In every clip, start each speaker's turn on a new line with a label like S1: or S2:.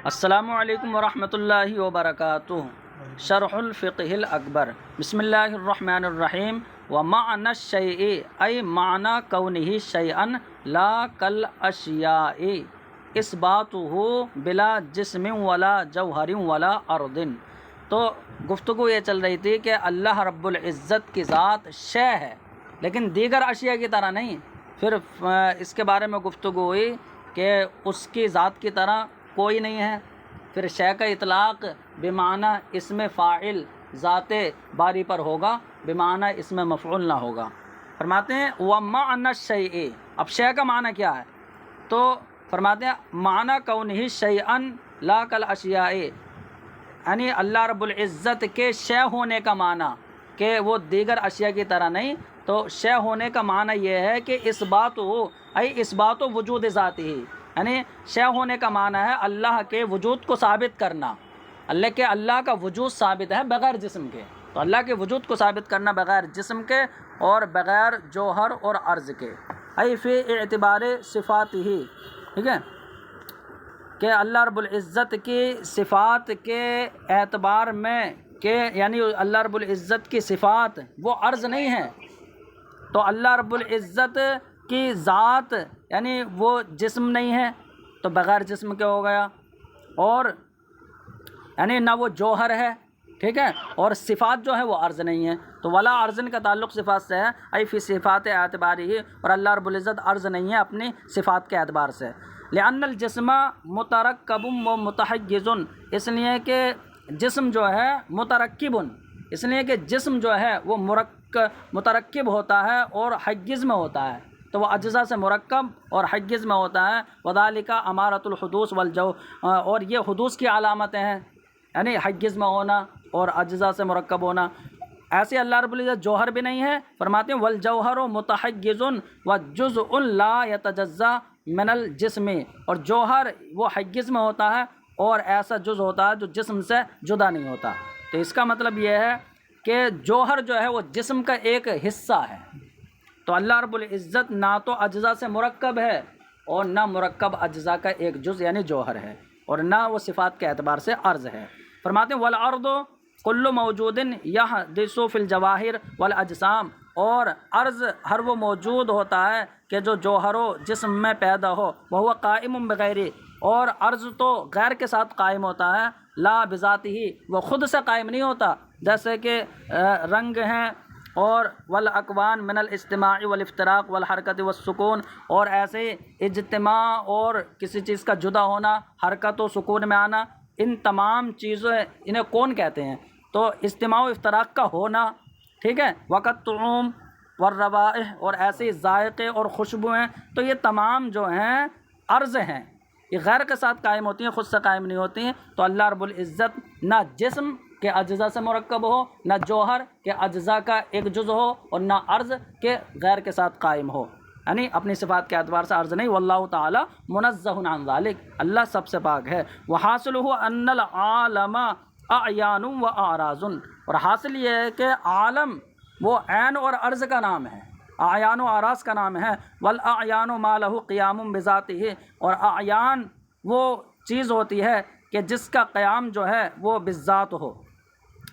S1: السلام علیکم ورحمۃ اللہ وبرکاتہ۔ شرح الفقہ الاکبر۔ بسم اللہ الرحمن الرحیم۔ ومعنى الشیء ای معنی کونہ شیئا لا کالاشیاء اثباتہ بلا جسم ولا جوہر ولا ارض۔ تو گفتگو یہ چل رہی تھی کہ اللہ رب العزت کی ذات شے ہے لیکن دیگر اشیاء کی طرح نہیں۔ پھر اس کے بارے میں گفتگو ہوئی کہ اس کی ذات کی طرح کوئی نہیں ہے۔ پھر شے کا اطلاق بمعنی اسم فاعل ذات باری پر ہوگا، بمعنی اسم مفعول نہ ہوگا۔ فرماتے ہیں وَمَعْنَى الشَّيْءِ، اب شے کا معنی کیا ہے؟ تو فرماتے ہیں معنی کونہ شیئا لا کالاشیاء، یعنی اللہ رب العزت کے شے ہونے کا معنی کہ وہ دیگر اشیاء کی طرح نہیں۔ تو شے ہونے کا معنی یہ ہے کہ اثبات ہو، اثبات و وجود ذاتی، یعنی شے ہونے کا معنی ہے اللہ کے وجود کو ثابت کرنا۔ اللہ کا وجود ثابت ہے بغیر جسم کے، تو اللہ کے وجود کو ثابت کرنا بغیر جسم کے اور بغیر جوہر اور عرض کے، فی اعتبار صفات ہی، ٹھیک ہے، کہ اللہ رب العزت کی صفات کے اعتبار میں، کہ یعنی اللہ رب العزت کی صفات وہ عرض نہیں ہے، تو اللہ رب العزت کی ذات یعنی وہ جسم نہیں ہے تو بغیر جسم کے ہو گیا، اور یعنی نہ وہ جوہر ہے، ٹھیک ہے، اور صفات جو ہے وہ عرض نہیں ہے، تو ولا عرضن کا تعلق صفات سے ہے، ای فی صفات اعتبار ہی، اور اللہ رب العزت عرض نہیں ہے اپنی صفات کے اعتبار سے۔ لأن الجسم مترکب و متحیز، اس لیے کہ جسم جو ہے مترکب، اس لیے کہ جسم جو ہے وہ مترکب ہوتا ہے اور حیز میں ہوتا ہے، تو وہ اجزاء سے مرکب اور حیز میں ہوتا ہے۔ وذالک امارۃ الحدوث اور یہ حدوث کی علامتیں ہیں، یعنی حیز میں ہونا اور اجزاء سے مرکب ہونا۔ ایسے اللہ رب العزت جوہر بھی نہیں ہے، فرماتے ہیں والجوہر متحیز وجزء لا یتجزا من الجسم، اور جوہر وہ حیز میں ہوتا ہے اور ایسا جز ہوتا ہے جو جسم سے جدا نہیں ہوتا۔ تو اس کا مطلب یہ ہے کہ جوہر جو ہے وہ جسم کا ایک حصہ ہے، تو اللہ رب العزت نہ تو اجزاء سے مرکب ہے اور نہ مرکب اجزاء کا ایک جز یعنی جوہر ہے، اور نہ وہ صفات کے اعتبار سے عرض ہے۔ فرماتے ہیں والارض کل موجود یحدث فی الجواہر والاجسام، اور عرض ہر وہ موجود ہوتا ہے کہ جو جوہر و جسم میں پیدا ہو، وہو قائم بغیر، اور عرض تو غیر کے ساتھ قائم ہوتا ہے، لا بذاتہ، وہ خود سے قائم نہیں ہوتا، جیسے کہ رنگ ہیں اور والاکوان من الاجتماع والافتراق والحرکت والسکون، اور ایسے اجتماع اور کسی چیز کا جدا ہونا، حرکت و سکون میں آنا، ان تمام چیزیں انہیں کون کہتے ہیں؟ تو اجتماع و افتراق کا ہونا، ٹھیک ہے، وقت طعوم والروائح، اور ایسے ذائقے اور خوشبوئیں، تو یہ تمام جو ہیں عرض ہیں، یہ غیر کے ساتھ قائم ہوتی ہیں، خود سے قائم نہیں ہوتی ہیں۔ تو اللہ رب العزت نہ جسم کے اجزاء سے مرکب ہو، نہ جوہر کے اجزاء کا ایک جز ہو، اور نہ عرض کے غیر کے ساتھ قائم ہو، یعنی اپنی صفات کے اعتبار سے عرض نہیں۔ واللہ تعالی منزہ عن ذلک، اللہ سب سے پاک ہے۔ وحاصلہ ان العالم اعیان و اعراض، اور حاصل یہ ہے کہ عالم وہ عین اور عرض کا نام ہے، اعیان و اعراض کا نام ہے۔ والاعیان ما لہ قیام بذاتہ، اور اعیان وہ چیز ہوتی ہے کہ جس کا قیام جو ہے وہ بالذات ہو،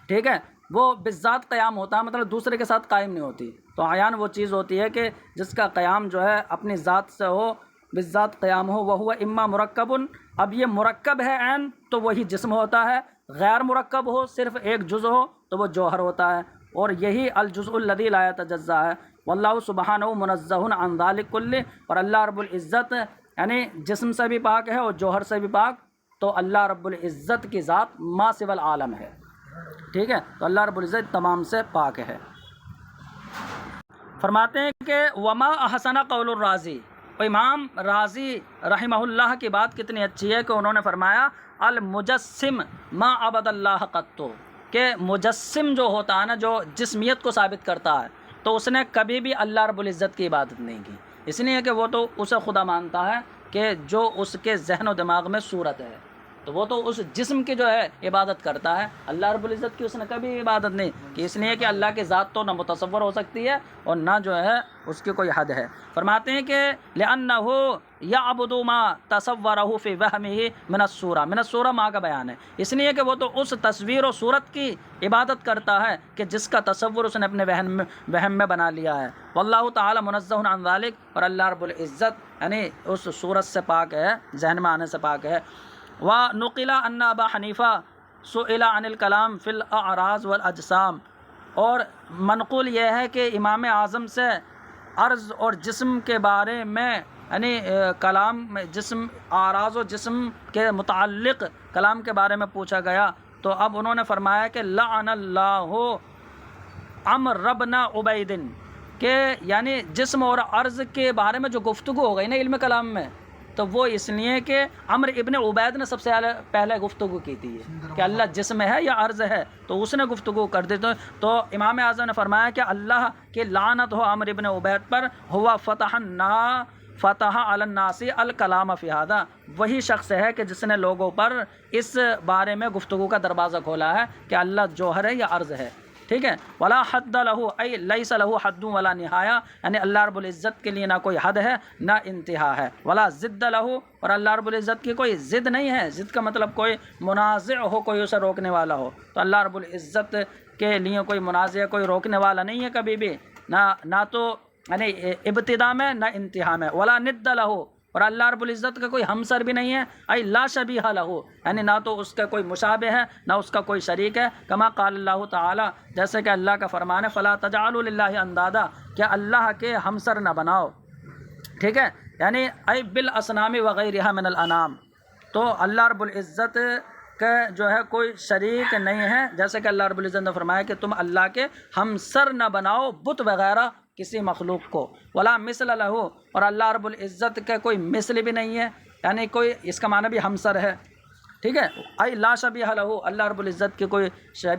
S1: ٹھیک ہے، وہ بالذات قیام ہوتا ہے، مطلب دوسرے کے ساتھ قائم نہیں ہوتی۔ تو اعیان وہ چیز ہوتی ہے کہ جس کا قیام جو ہے اپنی ذات سے ہو، بالذات قیام ہو۔ وہو اما مرکب، اب یہ مرکب ہے عین تو وہی جسم ہوتا ہے، غیر مرکب ہو صرف ایک جز ہو تو وہ جوہر ہوتا ہے، اور یہی الجزء الذی لا یتجزا ہے۔ واللہ سبحانہ منزہ عن ذلک کلہ، اور اللہ رب العزت یعنی جسم سے بھی پاک ہے اور جوہر سے بھی پاک، تو اللہ رب العزت کی ذات ما سوی العالم ہے، ٹھیک ہے، تو اللہ رب العزت تمام سے پاک ہے۔ فرماتے ہیں کہ وما احسن قول الرازی، امام رازی رحمہ اللہ کی بات کتنی اچھی ہے کہ انہوں نے فرمایا المجسم ما عبد اللہ قط، کہ مجسم جو ہوتا ہے نا، جو جسمیت کو ثابت کرتا ہے، تو اس نے کبھی بھی اللہ رب العزت کی عبادت نہیں کی، اس لیے کہ وہ تو اسے خدا مانتا ہے کہ جو اس کے ذہن و دماغ میں صورت ہے، تو وہ تو اس جسم کی جو ہے عبادت کرتا ہے، اللہ رب العزت کی اس نے کبھی عبادت نہیں کہ اس لیے کہ اللہ کی ذات تو نہ متصور ہو سکتی ہے اور نہ جو ہے اس کی کوئی حد ہے۔ فرماتے ہیں کہ لِأَنَّهُ يَعْبُدُ مَا تَصَوَّرَهُ فِي وَهْمِهِ مِنَ الصُّورَةِ، من الصورہ ماں کا بیان ہے، اس لیے کہ وہ تو اس تصویر و صورت کی عبادت کرتا ہے کہ جس کا تصور اس نے اپنے وہم میں بنا لیا ہے۔ واللہ تعالی منزہ عن ذلک، اور اللہ رب العزت یعنی اس صورت سے پاک ہے، ذہن میں آنے سے پاک ہے۔ وَنُقِلَ أَنَّ أَبَا حنیفہ سُئِلَ عن الکلام فی الاعراض والاجسام، اور منقول یہ ہے کہ امام اعظم سے عرض اور جسم کے بارے میں یعنی کلام میں جسم اعراض و جسم کے متعلق کلام کے بارے میں پوچھا گیا، تو اب انہوں نے فرمایا کہ لعن اللہ عمرو بن عبید، کہ یعنی جسم اور عرض کے بارے میں جو گفتگو ہو گئی نا علم کلام میں، تو وہ اس لیے کہ عمرو ابن عبید نے سب سے پہلے گفتگو کی تھی کہ اللہ جسم ہے یا عرض ہے، تو اس نے گفتگو کر دی، تو امام اعظم نے فرمایا کہ اللہ کی لعنت ہو عمرو ابن عبید پر، ہوا فتح علی الناس الکلام فی ھذا، وہی شخص ہے کہ جس نے لوگوں پر اس بارے میں گفتگو کا دروازہ کھولا ہے کہ اللہ جوہر ہے یا عرض ہے، ٹھیک ہے۔ ولا حد لہ ای لیس لہ حد ولا نہایہ، یعنی اللہ رب العزت کے لیے نہ کوئی حد ہے نہ انتہا ہے۔ ولا ضد لہ، اور اللہ رب العزت کی کوئی ضد نہیں ہے، ضد کا مطلب کوئی منازع ہو، کوئی اسے روکنے والا ہو، تو اللہ رب العزت کے لیے کوئی منازع کوئی روکنے والا نہیں ہے کبھی بھی، نہ تو یعنی ابتدا میں نہ انتہا میں۔ ولا ند لہ، اور اللہ رب العزت کا کوئی ہمسر بھی نہیں ہے، ای لا شبیہ لہ، یعنی نہ تو اس کا کوئی مشابہ ہے نہ اس کا کوئی شریک ہے، کما قال اللہ تعالی، جیسے کہ اللہ کا فرمان ہے فلا تجعلوا للہ اندادا، کہ اللہ کے ہمسر نہ بناؤ، ٹھیک ہے، یعنی ای بالاصنام وغیرہ من الانام، تو اللہ رب العزت کا جو ہے کوئی شریک نہیں ہے، جیسے کہ اللہ رب العزت نے فرمایا کہ تم اللہ کے ہمسر نہ بناؤ بت وغیرہ کسی مخلوق کو۔ ولا مثل لہ، اور اللہ رب العزت کا کوئی مثل بھی نہیں ہے، یعنی کوئی اس کا معنی بھی ہمسر ہے، ٹھیک ہے، ای لا شبیہ لہ، اللہ رب العزت کی کوئی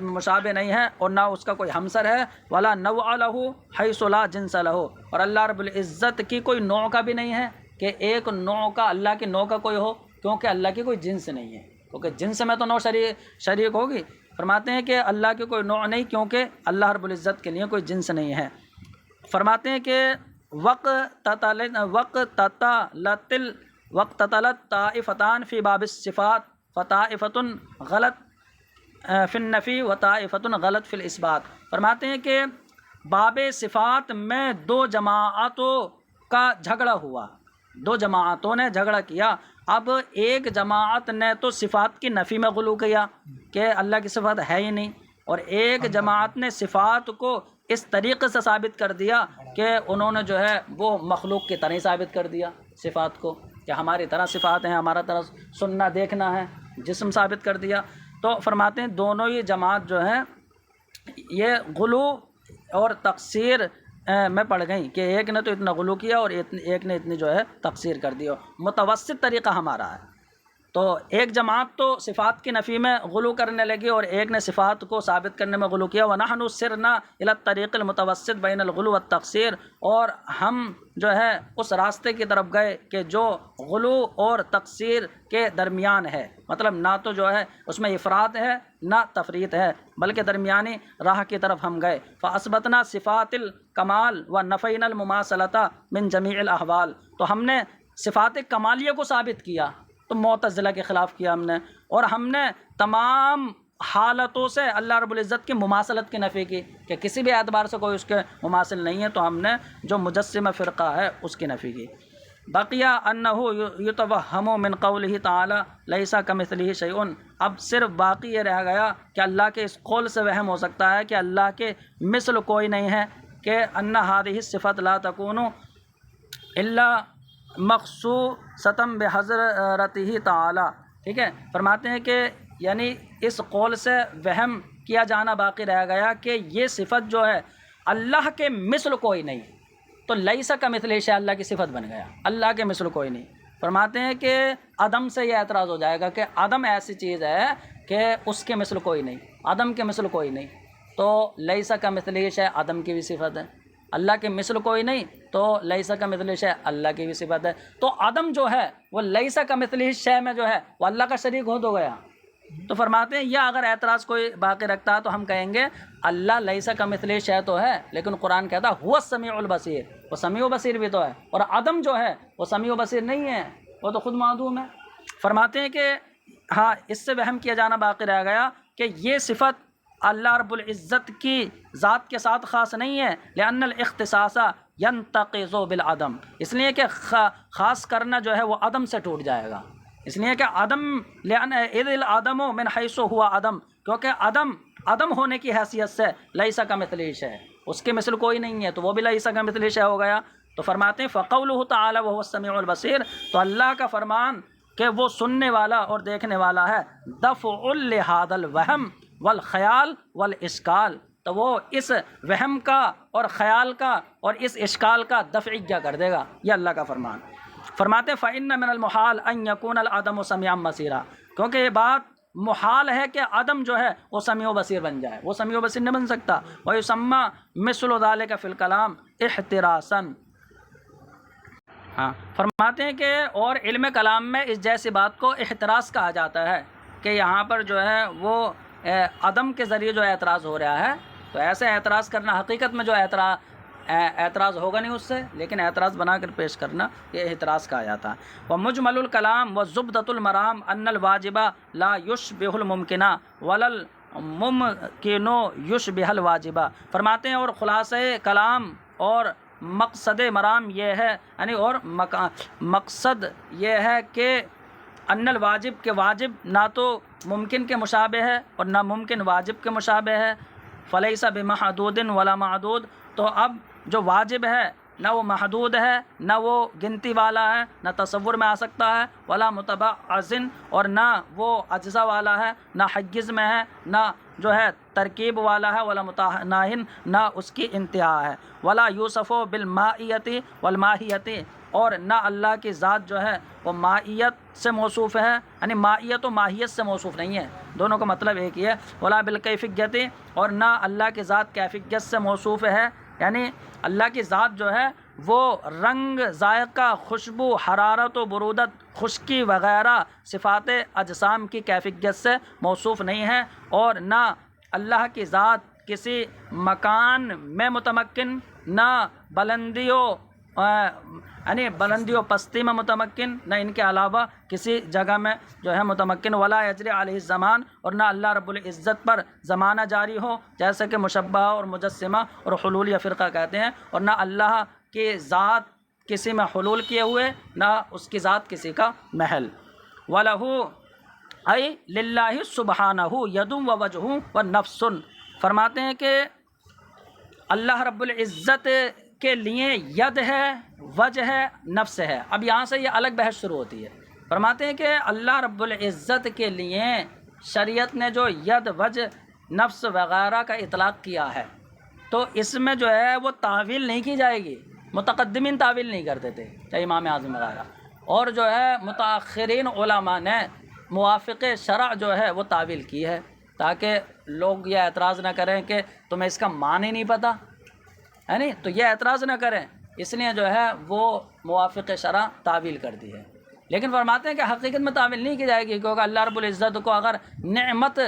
S1: مشابہ نہیں ہے اور نہ اس کا کوئی ہمسر ہے۔ ولا نوع لہ حیث لا جنس لہ، اور اللہ رب العزت کی کوئی نوع کا بھی نہیں ہے کہ ایک نوع کا اللہ کی نوع کا کوئی ہو، کیونکہ اللہ کی کوئی جنس نہیں ہے، کیونکہ جنس میں تو نوع شریک ہوگی۔ فرماتے ہیں کہ اللہ کی کوئی نوع نہیں، کیونکہ اللہ رب العزت کے لیے کوئی جنس نہیں ہے۔ فرماتے ہیں کہ وقت طائفتان فی باب الصفات فطائفۃ غلط فی النفی و طائفۃ غلط فی الاثبات، فرماتے ہیں کہ باب صفات میں دو جماعتوں کا جھگڑا ہوا، دو جماعتوں نے جھگڑا کیا۔ اب ایک جماعت نے تو صفات کی نفی میں غلو کیا کہ اللہ کی صفات ہے ہی نہیں، اور ایک جماعت نے صفات کو اس طریقے سے ثابت کر دیا کہ انہوں نے جو ہے وہ مخلوق کی طرح ثابت کر دیا صفات کو، کہ ہماری طرح صفات ہیں، ہمارا طرح سننا دیکھنا ہے، جسم ثابت کر دیا۔ تو فرماتے ہیں دونوں ہی جماعت جو ہیں یہ غلو اور تقصیر میں پڑ گئیں، کہ ایک نے تو اتنا غلو کیا اور ایک نے اتنی جو ہے تقصیر کر دی، متوسط طریقہ ہمارا ہے۔ تو ایک جماعت تو صفات کی نفی میں غلو کرنے لگی اور ایک نے صفات کو ثابت کرنے میں غلو کیا۔ وَنَحْنُ سِرْنَا إِلَى الطَّرِيقِ الْمُتَوَسِّطِ بَيْنَ الْغُلُوِّ وَالتَّقْصِيرِ، اور ہم جو ہے اس راستے کی طرف گئے کہ جو غلو اور تقصیر کے درمیان ہے، مطلب نہ تو جو ہے اس میں افراط ہے نہ تفریط ہے، بلکہ درمیانی راہ کی طرف ہم گئے۔ فَأَثْبَتْنَا صِفَاتِ الْكَمَالِ وَنَفَيْنَا الْمُمَاثَلَةَ مِنْ جَمِيعِ الْأَحْوَالِ، تو ہم نے صفات کمالیہ کو ثابت کیا، تو معتزلہ کے خلاف کیا ہم نے، اور ہم نے تمام حالتوں سے اللہ رب العزت کی مماثلت کی نفی کی کہ کسی بھی اعتبار سے کوئی اس کے مماثل نہیں ہے، تو ہم نے جو مجسمہ فرقہ ہے اس کی نفی کی۔ بقیہ انہ یتوہم من قولہ تعالی لیس کمثلہ شیء، اب صرف باقی یہ رہ گیا کہ اللہ کے اس قول سے وہم ہو سکتا ہے کہ اللہ کے مثل کوئی نہیں ہے، کہ ان ہذہ الصفات لا تکون الا مخصوصۃ بحضرتہ تعالی، ٹھیک ہے، فرماتے ہیں کہ یعنی اس قول سے وہم کیا جانا باقی رہ گیا کہ یہ صفت جو ہے اللہ کے مثل کوئی نہیں، تو لیس کمثلہ شیء اللہ کی صفت بن گیا، اللہ کے مثل کوئی نہیں۔ فرماتے ہیں کہ عدم سے یہ اعتراض ہو جائے گا کہ عدم ایسی چیز ہے کہ اس کے مثل کوئی نہیں، عدم کے مثل کوئی نہیں، تو لیس کمثلہ شیء عدم کی بھی صفت ہے، اللہ کے مثل کوئی نہیں، تو لیسا کا مثل شے اللہ کی بھی صفت ہے، تو عدم جو ہے وہ لیسا کا مثل شے میں جو ہے وہ اللہ کا شریک ہو تو گیا۔ تو فرماتے ہیں یا اگر اعتراض کوئی باقی رکھتا ہے تو ہم کہیں گے اللہ لیسا کا مثل شے تو ہے، لیکن قرآن کہتا ہے هو السمیع البصیر، وہ سمیع و بصیر بھی تو ہے، اور عدم جو ہے وہ سمیع و بصیر نہیں ہے، وہ تو خود معدوم ہے۔ فرماتے ہیں کہ ہاں اس سے وہم کیا جانا باقی رہ گیا کہ یہ صفت اللہ رب العزت کی ذات کے ساتھ خاص نہیں ہے، لأن الاختصاص ينتقض بالعدم، اس لیے کہ خاص کرنا جو ہے وہ عدم سے ٹوٹ جائے گا، اس لیے کہ عدم لأن اذ العدم من حیث ہوا عدم، کیونکہ عدم ہونے کی حیثیت سے لیسا کا مثل شے ہے، اس کے مثل کوئی نہیں ہے تو وہ بھی لیسا کا مثل شے ہو گیا۔ تو فرماتے ہیں فقولہ تعالی وهو السمیع البصیر، تو اللہ کا فرمان کہ وہ سننے والا اور دیکھنے والا ہے، دفع لہذا الوہم والخیال والاشکال، تو وہ اس وہم کا اور خیال کا اور اس اشکال کا دفعیہ کر دے گا، یہ اللہ کا فرمان۔ فرماتے فإن من المحال ان يكون العدم سمیعا بصیرا، کیونکہ یہ بات محال ہے کہ عدم جو ہے وہ سمیع و بصیر بن جائے، وہ سمیع و بصیر نہیں بن سکتا۔ وَيُسَمَّى مِثْلُ ذَلِكَ فِي الْكَلَامِ احتراساً، ہاں فرماتے ہیں کہ اور علم کلام میں اس جیسی بات کو احتراز کہا جاتا ہے، کہ یہاں پر جو ہے وہ عدم کے ذریعے جو اعتراض ہو رہا ہے، تو ایسے اعتراض کرنا حقیقت میں جو اعتراض ہوگا نہیں اس سے، لیکن اعتراض بنا کر پیش کرنا یہ احتراز کہا جاتا ہے۔ ومجمل الکلام وزبدۃ المرام ان الواجب لا یشبہ الممکن ولا الممکن یشبہ الواجب، فرماتے ہیں اور خلاصہ کلام اور مقصد مرام یہ ہے، یعنی اور مقصد یہ ہے کہ ان الواجب کے واجب نہ تو ممکن کے مشابہ ہے اور نہ ممکن واجب کے مشابہ ہے، فلیس بمحدود ولا معدود، تو اب جو واجب ہے نہ وہ محدود ہے، نہ وہ گنتی والا ہے، نہ تصور میں آ سکتا ہے، ولا متبعض، اور نہ وہ اجزا والا ہے، نہ حیز میں ہے، نہ جو ہے ترکیب والا ہے، ولا متناہن، نہ اس کی انتہا ہے، ولا یوصف بالمائیت والماہیت، اور نہ اللہ کی ذات جو ہے وہ مائیت سے موصوف ہے، یعنی مائیت و ماہیت سے موصوف نہیں ہے، دونوں کا مطلب ایک ہی ہے، ولا بالکیفیت، اور نہ اللہ کی ذات کیفیت سے موصوف ہے، یعنی اللہ کی ذات جو ہے وہ رنگ، ذائقہ، خوشبو، حرارت و برودت، خشکی وغیرہ صفات اجسام کی کیفیت سے موصوف نہیں ہے، اور نہ اللہ کی ذات کسی مکان میں متمکن، نہ یعنی بلندی و پستی میں متمکن، نہ ان کے علاوہ کسی جگہ میں جو ہے متمکن، ولا یجری علیہ الزمان، اور نہ اللہ رب العزت پر زمانہ جاری ہو، جیسے کہ مشبہ اور مجسمہ اور حلولیہ فرقہ کہتے ہیں، اور نہ اللہ کی ذات کسی میں حلول کیے ہوئے، نہ اس کی ذات کسی کا محل۔ وَلَهُ ای للہ سبحانہ ید و وجہ و نفس، فرماتے ہیں کہ اللہ رب العزت کے لیے ید ہے، وجہ ہے، نفس ہے۔ اب یہاں سے یہ الگ بحث شروع ہوتی ہے۔ فرماتے ہیں کہ اللہ رب العزت کے لیے شریعت نے جو ید، وجہ، نفس وغیرہ کا اطلاق کیا ہے، تو اس میں جو ہے وہ تعویل نہیں کی جائے گی، متقدمین تعویل نہیں کرتے تھے، چاہے امام اعظم وغیرہ، اور جو ہے متاخرین علماء نے موافق شرع جو ہے وہ تعویل کی ہے، تاکہ لوگ یہ اعتراض نہ کریں کہ تمہیں اس کا معنی نہیں پتہ، ہے نہیں، تو یہ اعتراض نہ کریں، اس لیے جو ہے وہ موافق شرع تعویل کر دی ہے۔ لیکن فرماتے ہیں کہ حقیقت میں تعویل نہیں کی جائے گی، کیونکہ اللہ رب العزت کو اگر نعمت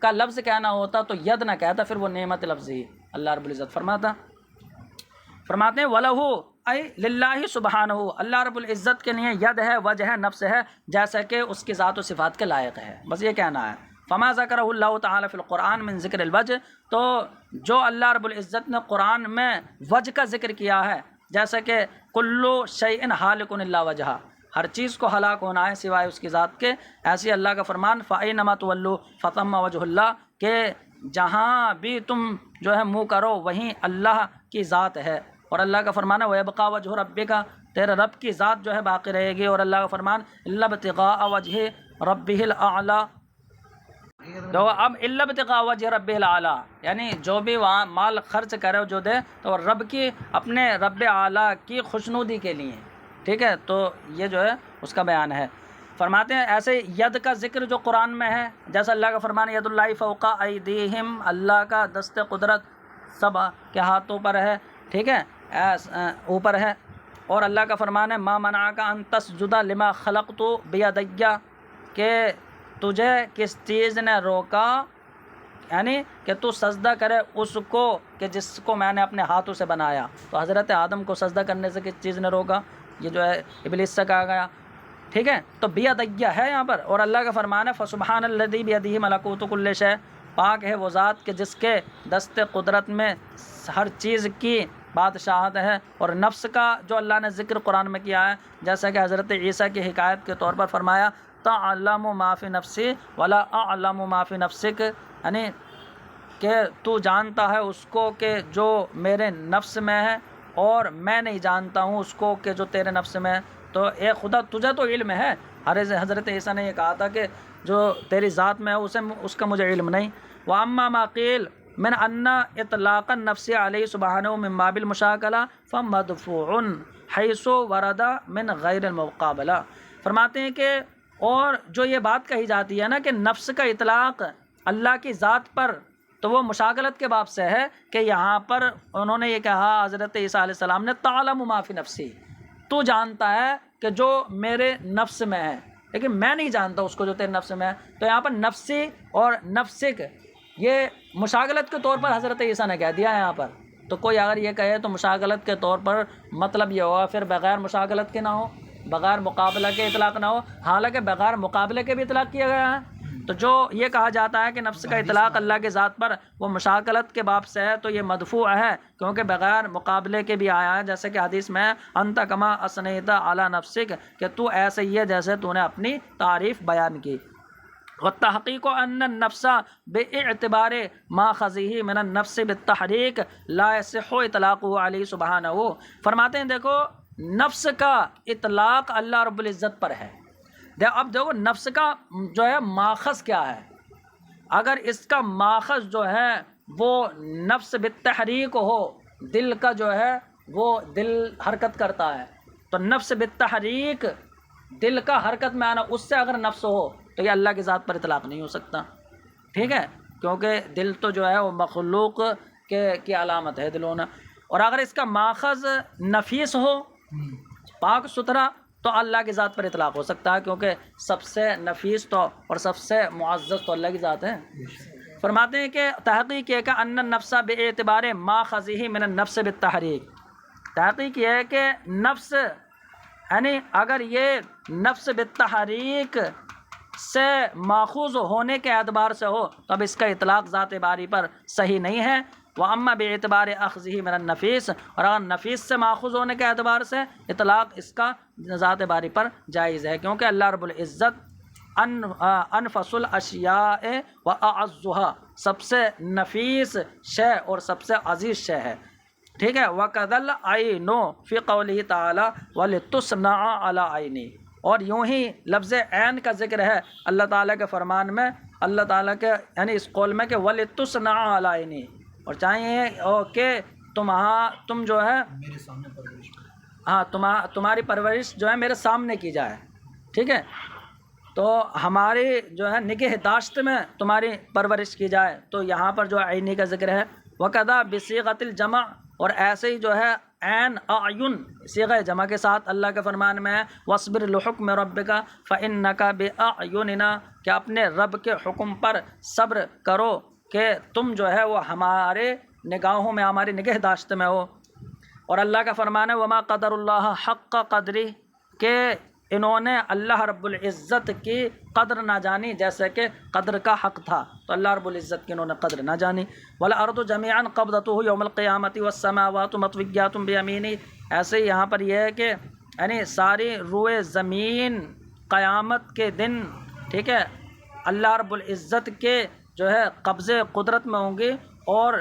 S1: کا لفظ کہنا ہوتا تو ید نہ کہتا، پھر وہ نعمت لفظ ہی اللہ رب العزت فرماتا۔ فرماتے ہیں وَلَهُ ای للہ سبحانہ، اللہ رب العزت کے لیے ید ہے، وجہ ہے، نفس ہے، جیسا کہ اس کی ذات و صفات کے لائق ہے، بس یہ کہنا ہے۔ فما ذکرہ اللہ تعالیٰ فی القرآن من ذکر الوجہ، تو جو اللہ رب العزت نے قرآن میں وجہ کا ذکر کیا ہے، جیسا کہ کلو شیء ہالک الا وجہہ، ہر چیز کو ہلاک ہونا ہے سوائے اس کی ذات کے، ایسی اللہ کا فرمان فَأَيْنَمَا تُوَلُّوا فَثَمَّ وَجْهُ اللَّهِ، کہ جہاں بھی تم جو ہے منہ کرو وہیں اللہ کی ذات ہے، اور اللہ کا فرمان ہے وَيَبْقَى وَجْهُ رَبِّكَ، تیرے رب کی ذات جو ہے باقی رہے گی، اور اللہ کا فرمان إِلَّا ابْتِغَاءَ وَجْهِ رَبِّهِ الْأَعْلَىٰ، تو اب إِلَّا ابْتِغَاءَ وَجْهِ رَبِّهِ الْأَعْلَىٰ، یعنی جو بھی وہاں مال خرچ کرے جو دے تو رب کی، اپنے رب اعلیٰ کی خوشنودی کے لیے، ٹھیک ہے، تو یہ جو ہے اس کا بیان ہے۔ فرماتے ہیں ایسے ید کا ذکر جو قرآن میں ہے، جیسا اللہ کا فرمان ید اللہ فوق ایدیہم، اللہ کا دست قدرت سب کے ہاتھوں پر ہے، ٹھیک ہے، اوپر ہے۔ اور اللہ کا فرمان ہے ما منعک ان تسجد لما خلقت بیدی، کہ تجھے کس چیز نے روکا، یعنی کہ تو سجدہ کرے اس کو کہ جس کو میں نے اپنے ہاتھوں سے بنایا۔ تو حضرت آدم کو سجدہ کرنے سے کس چیز نے روکا؟ یہ جو ہے ابلیس سے کہا گیا، ٹھیک ہے۔ تو بیدی ہے یہاں پر، اور اللہ کا فرمان ہے فسبحان الذی بیدہ ملکوت کل شیء، پاک ہے وہ ذات کہ جس کے دست قدرت میں ہر چیز کی بادشاہت ہے۔ اور نفس کا جو اللہ نے ذکر قرآن میں کیا ہے، جیسا کہ حضرت عیسیٰ کی حکایت کے طور پر فرمایا تعلم ما فی نفسی ولا اعلم ما فی نفسک، یعنی کہ تو جانتا ہے اس کو کہ جو میرے نفس میں ہے، اور میں نہیں جانتا ہوں اس کو کہ جو تیرے نفس میں ہے۔ تو اے خدا تجھے تو علم ہے، حضرت عیسیٰ نے یہ کہا تھا کہ جو تیری ذات میں ہے اس کا مجھے علم نہیں۔ وَأَمَّا مَا قِيلَ مِنْ أَنَّ إِطْلَاقَ النَّفْسِ عَلَيْهِ سُبْحَانَهُ مِنْ بَابِ الْمُشَاكَلَةِ فَمَدْفُوعٌ حَيْثُ وَرَدَ مِنْ غَيْرِ الْمُقَابَلَةِ، فرماتے ہیں کہ اور جو یہ بات کہی جاتی ہے نا کہ نفس کا اطلاق اللہ کی ذات پر، تو وہ مشاغلت کے باب سے ہے کہ یہاں پر انہوں نے یہ کہا حضرت عیسیٰ علیہ السلام نے تعلم ما فی نفسی، تو جانتا ہے کہ جو میرے نفس میں ہے، لیکن میں نہیں جانتا اس کو جو تیرے نفس میں ہے۔ تو یہاں پر نفسی اور نفسک یہ مشاغلت کے طور پر حضرت عیسیٰ نے کہہ دیا ہے یہاں پر۔ تو کوئی اگر یہ کہے تو مشاغلت کے طور پر مطلب یہ ہوگا پھر بغیر مشاغلت کے نہ ہو، بغیر مقابلہ کے اطلاق نہ ہو، حالانکہ بغیر مقابلے کے بھی اطلاق کیا گیا ہے۔ تو جو یہ کہا جاتا ہے کہ نفس کا اطلاق اللہ کے ذات پر وہ مشاغلت کے باب سے ہے، تو یہ مدفوع ہے، کیونکہ بغیر مقابلے کے بھی آیا ہے، جیسے کہ حدیث میں انت کما اثنیت علی نفسک، کہ تو ایسے ہی ہے جیسے تو نے اپنی تعریف بیان کی۔ والتحقیق ان النفس باعتبار ماخذہ من النفس بالتحریک لا یصح اطلاقہ علیہ سبحانہ، فرماتے ہیں دیکھو نفس کا اطلاق اللہ رب العزت پر ہے۔ اب دیکھو نفس کا جو ہے ماخذ کیا ہے، اگر اس کا ماخذ جو ہے وہ نفس بالتحریک ہو، دل کا جو ہے وہ دل حرکت کرتا ہے، تو نفس بالتحریک دل کا حرکت میں آنا، اس سے اگر نفس ہو تو یہ اللہ کی ذات پر اطلاق نہیں ہو سکتا، ٹھیک ہے، کیونکہ دل تو جو ہے وہ مخلوق کی علامت ہے دل ہونا۔ اور اگر اس کا ماخذ نفیس ہو، پاک ستھرا، تو اللہ کی ذات پر اطلاق ہو سکتا ہے، کیونکہ سب سے نفیس تو اور سب سے معزز تو اللہ کی ذات ہے۔ فرماتے ہیں کہ تحقیق یہ کہ ان النفس باعتبار ماخذہ من النفس بالتحریک، تحقیق یہ ہے کہ نفس یعنی اگر یہ نفس بالتحریک سے ماخوذ ہونے کے اعتبار سے ہو تو اب اس کا اطلاق ذات باری پر صحیح نہیں ہے۔ وَأَمَّا بِاعْتِبَارِ أَخْذِهِ مِنَ النَّفِيسِ، اور اگر نفیس سے ماخوذ ہونے کے اعتبار سے اطلاق اس کا ذات باری پر جائز ہے، کیونکہ اللہ رب العزت انفس الاشیاء وَأَعَزُّهَا، سب سے نفیس شے اور سب سے عزیز شے ہے، ٹھیک ہے۔ وَكَذَا الْعَيْنُ فِي قَوْلِهِ تَعَالَى وَلِتُصْنَعَ عَلَىٰ عَيْنِي، اور یوں ہی لفظ عین کا ذکر ہے اللہ تعالیٰ کے فرمان میں، اللہ تعالیٰ کے یعنی اس قول میں کہ وَلِتُصْنَعَ عَلَىٰ عَيْنِي، اور چاہیے کہ تم جو ہے میرے سامنے پرورش، ہاں تمہاری پرورش جو ہے میرے سامنے کی جائے، ٹھیک ہے، تو ہماری جو ہے نگہداشت میں تمہاری پرورش کی جائے، تو یہاں پر جو عینی کا ذکر ہے۔ وَكَذَا بِصِيغَةِ الْجَمْعِ، اور ایسے ہی جو ہے عین اعین صیغہ جمع کے ساتھ اللہ کے فرمان میں ہے وَاصْبِرْ لِحُكْمِ رَبِّكَ فَإِنَّكَ بِأَعْيُنِنَا، کہ اپنے رب کے حکم پر صبر کرو کہ تم جو ہے وہ ہمارے نگاہوں میں، ہماری نگہداشت میں ہو۔ اور اللہ کا فرمان ہے وَمَا قَدَرُ اللَّهَ حَقَّ قَدْرِهِ، کہ انہوں نے اللہ رب العزت کی قدر نہ جانی جیسے کہ قدر کا حق تھا، تو اللہ رب العزت کی انہوں نے قدر نہ جانی۔ وَالْأَرْضُ جَمِيعًا قَبْضَتُهُ يَوْمَ الْقِيَامَةِ وَالسَّمَاوَاتُ مَطْوِيَّاتٌ بِيَمِينِهِ، ایسے ہی یہاں پر یہ ہے کہ یعنی ساری روئے زمین قیامت کے دن، ٹھیک ہے، اللہ رب العزت کے جو ہے قبضے قدرت میں ہوں گے، اور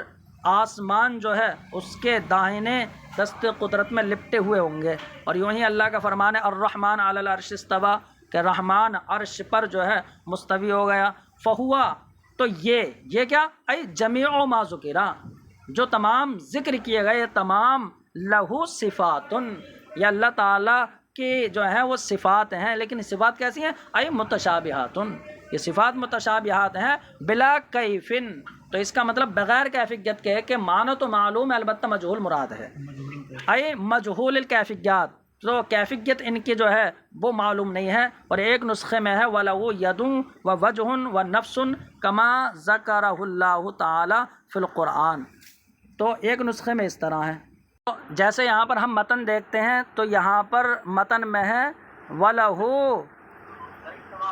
S1: آسمان جو ہے اس کے داہنے دست قدرت میں لپٹے ہوئے ہوں گے۔ اور یوں ہی اللہ کا فرمان ہے الرحمن علی العرش استویٰ، کہ رحمان عرش پر جو ہے مستوی ہو گیا۔ فہوا، تو یہ کیا ای جمیع ما ذکر، جو تمام ذکر کیے گئے تمام لہو صفاتن، یہ اللہ تعالیٰ کی جو ہے وہ صفات ہیں، لیکن صفات کیسی ہیں؟ ای متشابہاتن، یہ صفات متشابہات ہیں بلا کیفن، تو اس کا مطلب بغیر کیفیت کے ہے کہ معنی تو معلوم ہے البتہ مجہول مراد ہے، اے مجہول الکیفیات، تو کیفیت ان کی جو ہے وہ معلوم نہیں ہے۔ اور ایک نسخے میں ہے وَلَهُ يَدٌ وَوَجْهٌ وَنَفْسٌ كَمَا ذَكَرَهُ اللَّهُ تَعَالَى فِي الْقُرْآنِ، تو ایک نسخے میں اس طرح ہے۔ تو جیسے یہاں پر ہم متن دیکھتے ہیں تو یہاں پر متن میں ہے وَلَهُ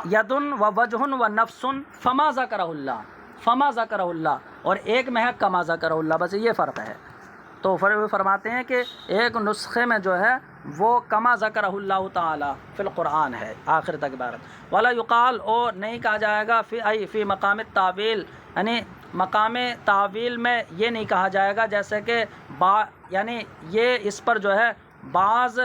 S1: يَدٌ وَوَجْهٌ وَنَفْسٌ فَمَا ذَكَرَهُ اللَّهُ، فَمَا ذَكَرَهُ اللَّهُ، اور ایک میں ہے کما ذکرہ اللہ، بس یہ فرق ہے۔ تو فرماتے ہیں کہ ایک نسخے میں جو ہے وہ کما ذکرہ اللہ تعالی فی القرآن ہے، آخر تک عبارت۔ ولا یقال، اور نہیں کہا جائے گا فی مقام التاویل، یعنی مقام تعویل میں یہ نہیں کہا جائے گا، جیسے کہ یعنی یہ اس پر جو ہے بعض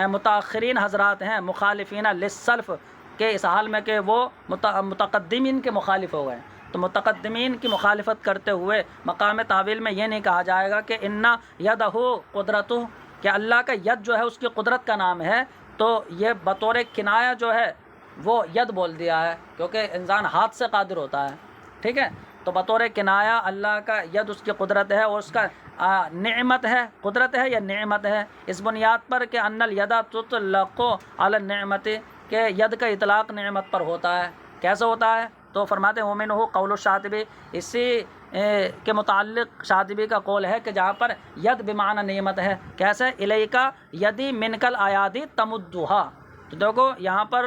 S1: متاخرین حضرات ہیں مخالفین للسلف کے اس حال میں کہ وہ متقدمین کے مخالف ہو گئے، تو متقدمین کی مخالفت کرتے ہوئے مقام تعویل میں یہ نہیں کہا جائے گا کہ انا یدہ قدرتہ، کہ اللہ کا ید جو ہے اس کی قدرت کا نام ہے، تو یہ بطور کنایہ جو ہے وہ ید بول دیا ہے، کیونکہ انسان ہاتھ سے قادر ہوتا ہے، ٹھیک ہے، تو بطور کنایہ اللہ کا ید اس کی قدرت ہے، اور اس کا نعمت ہے، قدرت ہے یا نعمت ہے، اس بنیاد پر کہ ان الید تطلق علی النعمت، کہ ید کا اطلاق نعمت پر ہوتا ہے۔ کیسے ہوتا ہے؟ تو فرماتے ہیں وَمِنْهُ قول الشاطبی، اسی کے متعلق شاطبی کا قول ہے کہ جہاں پر ید بمعنی نعمت ہے، کیسے الیکا یدی منک الایادی تمدھا، تو دیکھو یہاں پر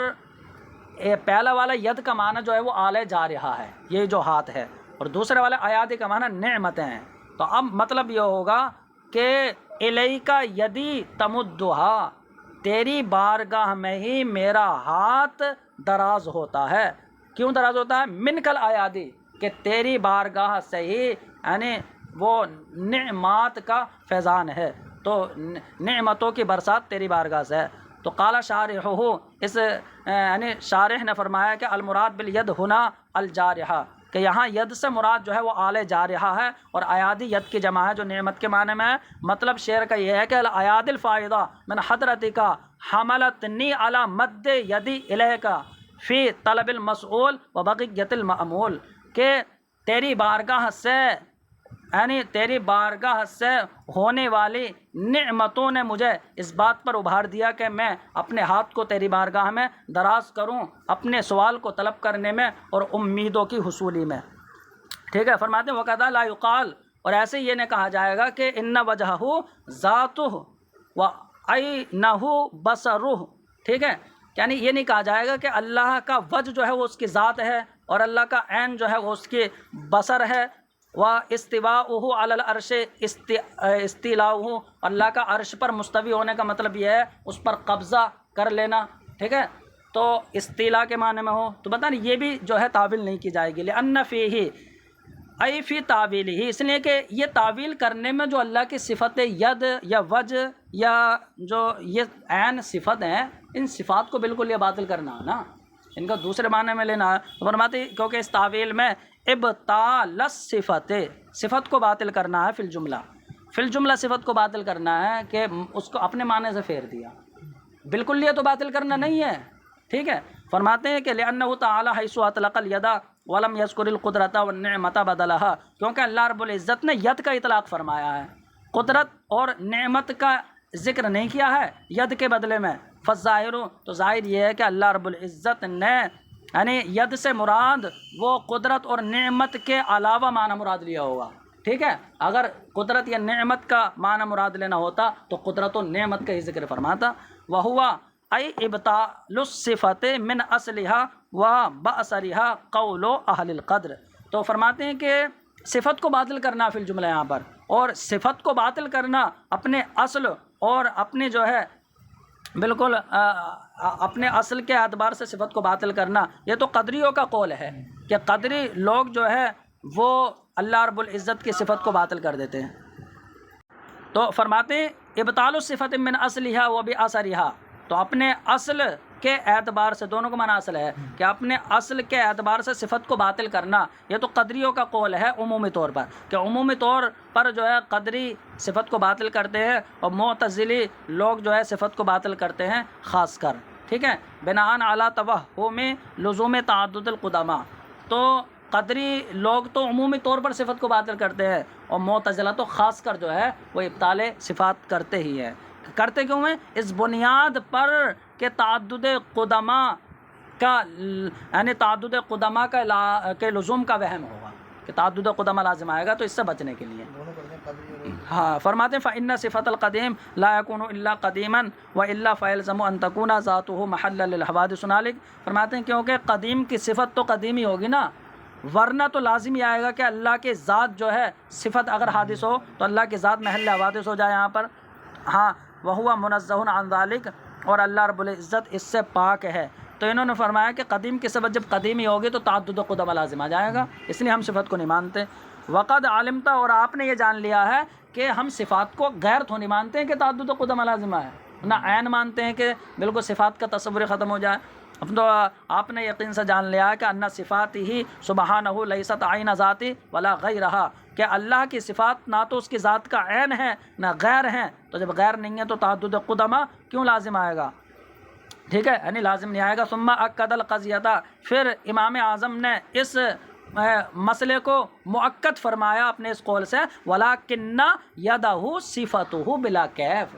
S1: پہلا والا ید کا معنی جو ہے وہ آلے جا رہا ہے، یہ جو ہاتھ ہے، اور دوسرے والا ایادی کا معنی نعمتیں ہیں، تو اب مطلب یہ ہوگا کہ الیکا یدی تمدھا، تیری بارگاہ میں ہی میرا ہاتھ دراز ہوتا ہے۔ کیوں دراز ہوتا ہے؟ منکل آیادی، کہ تیری بارگاہ سے ہی یعنی وہ نعمات کا فیضان ہے، تو نعمتوں کی برسات تیری بارگاہ سے ہے۔ تو قال شارحہ، اس یعنی شارح نے فرمایا کہ المراد بالید ہنا الجارحہ، کہ یہاں ید سے مراد جو ہے وہ آلے جارحہ ہے، اور ایادی ید کی جمع ہے جو نعمت کے معنی میں ہے۔ مطلب شعر کا یہ ہے کہ الایاد الفائدہ من حضرتک حملتنی علی مد یدی الیک فی طلب المسئول و بقیت المأمول، کہ تیری بارگاہ سے یعنی تیری بارگاہ سے ہونے والی نعمتوں نے مجھے اس بات پر ابھار دیا کہ میں اپنے ہاتھ کو تیری بارگاہ میں دراز کروں اپنے سوال کو طلب کرنے میں اور امیدوں کی حصولی میں، ٹھیک ہے۔ فرماتے ہیں وَقَذَا لَا يُقَال، اور ایسے یہ نہ کہا جائے گا کہ اِنَّ وَجْهَهُ ذَاتُهُ وَعَيْنَهُ بَصَرُهُ، ٹھیک ہے، یعنی یہ نہیں کہا جائے گا کہ اللہ کا وجہ جو ہے وہ اس کی ذات ہے، اور اللہ کا عین جو ہے وہ اس کی بصر ہے، وَاسْتِوَاؤُهُ عَلَى الْعَرْشِ اسْتِلَاؤُهُ، اللہ کا عرش پر مستوی ہونے کا مطلب یہ ہے اس پر قبضہ کر لینا، ٹھیک ہے، تو استیلا کے معنی میں ہو تو پتہ نہیں، یہ بھی جو ہے تعویل نہیں کی جائے گی، لِأَنَّ فِيهِ ای فی تعویلہ، اس لیے کہ یہ تعویل کرنے میں جو اللہ کی صفت ید یا وجہ یا جو یہ عین صفت ہیں، ان صفات کو بالکل یہ باطل کرنا ہے نا، ان کا دوسرے معنی میں لینا ہے، تو فرماتے کیونکہ اس تعویل میں ابطال الصفت، صفت کو باطل کرنا ہے، فی الجملہ صفت کو باطل کرنا ہے کہ اس کو اپنے معنی سے پھیر دیا، بالکل یہ تو باطل کرنا نہیں ہے، ٹھیک ہے۔ فرماتے ہیں کہ لِأَنَّهُ تَعَالَى حَيْثُ أَطْلَقَ الْيَدَ وَلَمْ يَذْكُرِ الْقُدْرَةَ وَالنِّعْمَةَ بَدَلَهَا، کیونکہ اللہ رب العزت نے ید کا اطلاق فرمایا ہے، قدرت اور نعمت کا ذکر نہیں کیا ہے ید کے بدلے میں، فالظاہر، تو ظاہر یہ ہے کہ اللہ رب العزت نے یعنی ید سے مراد وہ قدرت اور نعمت کے علاوہ معنی مراد لیا ہوگا، ٹھیک ہے، اگر قدرت یا نعمت کا معنی مراد لینا ہوتا تو قدرت و نعمت کا ہی ذکر فرماتا، وَهُوَ ای ابطال الصفت من اصلها و باثرها قول اہل القدر، تو فرماتے ہیں کہ صفت کو باطل کرنا فی الجملہ یہاں پر، اور صفت کو باطل کرنا اپنے اصل اور اپنے جو ہے بالکل اپنے اصل کے اعتبار سے صفت کو باطل کرنا، یہ تو قدریوں کا قول ہے کہ قدری لوگ جو ہے وہ اللہ رب العزت کی صفت کو باطل کر دیتے ہیں۔ تو فرماتے ہیں ابطال الصفت من اصلها و باثرها، تو اپنے اصل کے اعتبار سے، دونوں کو معنی اصل ہے کہ اپنے اصل کے اعتبار سے صفت کو باطل کرنا، یہ تو قدریوں کا قول ہے عمومی طور پر، کہ عمومی طور پر جو ہے قدری صفت کو باطل کرتے ہیں، اور معتزلی لوگ جو ہے صفت کو باطل کرتے ہیں خاص کر، ٹھیک ہے، بناء علی توہم لزوم تعدد القدماء، تو قدری لوگ تو عمومی طور پر صفت کو باطل کرتے ہیں، اور معتزلہ تو خاص کر جو ہے وہ ابطال صفات کرتے ہی ہیں۔ کرتے کیوں ہیں؟ اس بنیاد پر کہ تعدد قدما کا یعنی تعدد قدما کے لزوم کا وہم ہوگا کہ تعدد قدما لازم آئے گا، تو اس سے بچنے کے لیے ہاں فرماتے ہیں فإن صفت القدیم لا يكون الا قدیما والا فيلزم ان تكون ذاته محلا للحوادث هنالك۔ فرماتے ہیں کیونکہ قدیم کی صفت تو قدیم ہی ہوگی نا، ورنہ تو لازم ہی آئے گا کہ اللہ کے ذات جو ہے صفت اگر حادث ہو تو اللہ کے ذات محل حوادث ہو جائے یہاں پر۔ ہاں وهو منزہ عن ذلك، اور اللہ رب العزت اس سے پاک ہے۔ تو انہوں نے فرمایا کہ قدیم کی صفت جب قدیم ہی ہوگی تو تعدد قدما لازم آ جائے گا، اس لیے ہم صفت کو نہیں مانتے۔ وقد علمتا، اور آپ نے یہ جان لیا ہے کہ ہم صفات کو غیر تو نہیں مانتے ہیں کہ تعدد قدما لازم آئے، نہ عین مانتے ہیں کہ بالکل صفات کا تصور ختم ہو جائے۔ اب تو آپ نے یقین سے جان لیا ہے کہ ان صفات ہی سبحانہ لیست عین ذاتی ولا غیرہا، کہ اللہ کی صفات نہ تو اس کی ذات کا عین ہے نہ غیر ہیں، تو جب غیر نہیں ہے تو تعدد قدما کیوں لازم آئے گا؟ ٹھیک ہے، یعنی لازم نہیں آئے گا۔ ثم اکد القضیۃ، پھر امام اعظم نے اس مسئلے کو مؤکد فرمایا اپنے اس قول سے، ولاکن یدہ صفتہ بلا کیف،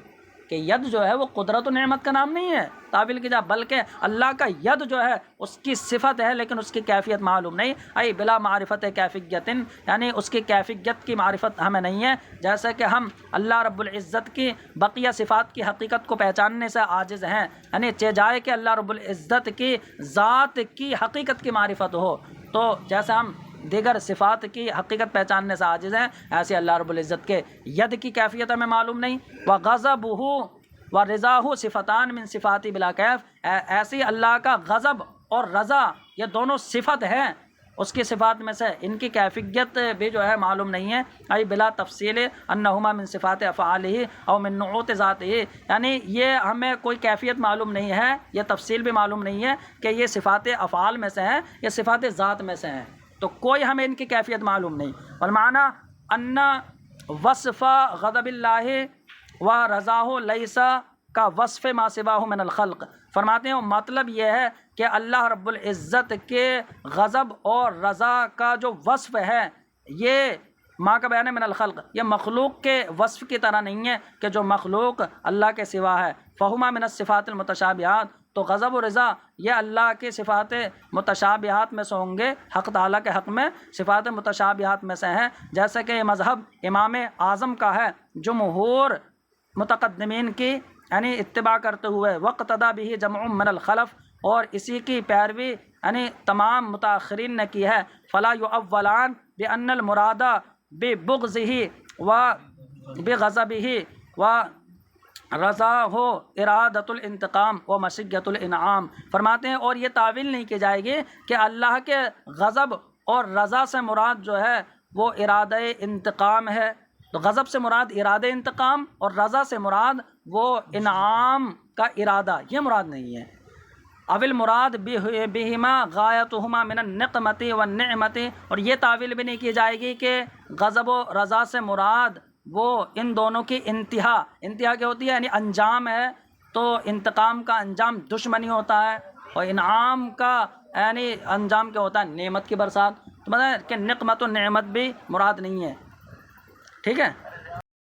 S1: کہ ید جو ہے وہ قدرت و نعمت کا نام نہیں ہے تعویل کی جا، بلکہ اللہ کا ید جو ہے اس کی صفت ہے لیکن اس کی کیفیت معلوم نہیں، ای بلا معرفت کیفیت، یعنی اس کی کیفیت کی معرفت ہمیں نہیں ہے، جیسے کہ ہم اللہ رب العزت کی بقیہ صفات کی حقیقت کو پہچاننے سے عاجز ہیں، یعنی چاہے کہ اللہ رب العزت کی ذات کی حقیقت کی معرفت ہو، تو جیسے ہم دیگر صفات کی حقیقت پہچاننے سے عاجز ہیں، ایسے اللہ رب العزت کے ید کی کیفیت ہمیں معلوم نہیں۔ وغضبہ ورضاہ صفتان من صفاتی بلا کیف، ایسی اللہ کا غضب اور رضا یہ دونوں صفت ہیں اس کی صفات میں سے، ان کی کیفیت بھی جو ہے معلوم نہیں ہے، ای بلا تفصیل انہما من صفات افعالہ او من نعوت ذاتہ، یعنی یہ ہمیں کوئی کیفیت معلوم نہیں ہے، یہ تفصیل بھی معلوم نہیں ہے کہ یہ صفات افعال میں سے ہیں یا صفات ذات میں سے ہیں، تو کوئی ہمیں ان کی کیفیت معلوم نہیں۔ والمعنی ان وصف غضب اللہ و رضاہ لیس کا وصف ما سواہ من الخلق، فرماتے ہیں مطلب یہ ہے کہ اللہ رب العزت کے غضب اور رضا کا جو وصف ہے یہ ما کا بیان ہے من الخلق، یہ مخلوق کے وصف کی طرح نہیں ہے کہ جو مخلوق اللہ کے سوا ہے، فہما من الصفات المتشابہات، تو غضب و رضا یہ اللہ کی صفات متشابہات میں سے ہوں گے، حق تعالیٰ کے حق میں صفات متشابہات میں سے ہیں، جیسے کہ یہ مذہب امام اعظم کا ہے، جمہور متقدمین کی یعنی اتباع کرتے ہوئے، وقتدی بہ جمع من الخلف، اور اسی کی پیروی یعنی تمام متاخرین نے کی ہے، فلا یؤولان بان المراد ببغضہ و بغضبہ و رضاہ ارادۃ الانتقام و مشیت الانعام، فرماتے ہیں اور یہ تعویل نہیں کی جائے گی کہ اللہ کے غضب اور رضا سے مراد جو ہے وہ ارادہ انتقام ہے، تو غضب سے مراد ارادہ انتقام اور رضا سے مراد وہ انعام کا ارادہ، یہ مراد نہیں ہے۔ اول مراد بہما غایتہما من النقمۃ والنعمۃ، اور یہ تعویل بھی نہیں کی جائے گی کہ غضب و رضا سے مراد وہ ان دونوں کی انتہا کیا ہوتی ہے یعنی انجام ہے، تو انتقام کا انجام دشمنی ہوتا ہے اور انعام کا یعنی انجام کیا ہوتا ہے نعمت کی برسات، تو مطلب کہ نقمت و نعمت بھی مراد نہیں ہے، ٹھیک ہے۔